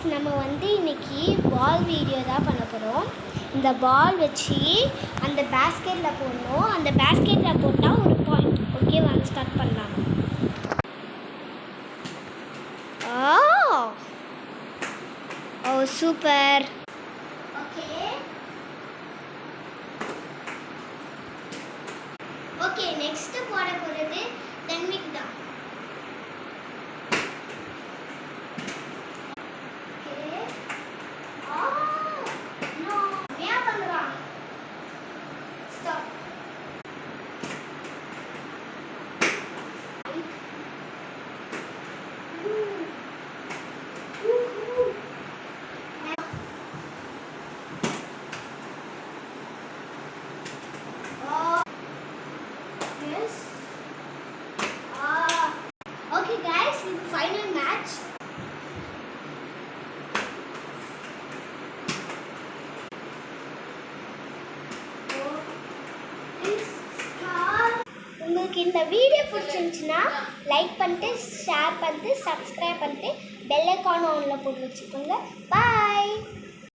நம்ம வந்து இன்னைக்கு பால் வீடியோ தான் பண்ண போகிறோம். இந்த பால் வச்சு அந்த பேஸ்கெட்டில் போடணும். அந்த பேஸ்கெட்டில் போட்டால் ஒரு பாயிண்ட். ஓகே, வாங்க ஸ்டார்ட் பண்ணலாம். ஓ சூப்பர். ஓகே நெக்ஸ்ட் போட போகிறது தன்விக் தான். Okay guys, this is the final match. உங்களுக்கு இந்த வீடியோ பிடிச்சிருந்துச்சுன்னா லைக் பண்ணிட்டு ஷேர் பண்ணிட்டு சப்ஸ்கிரைப் பண்ணிட்டு பெல் ஐகான் ஆன்ல போட்டு வச்சுக்கோங்க. பாய்.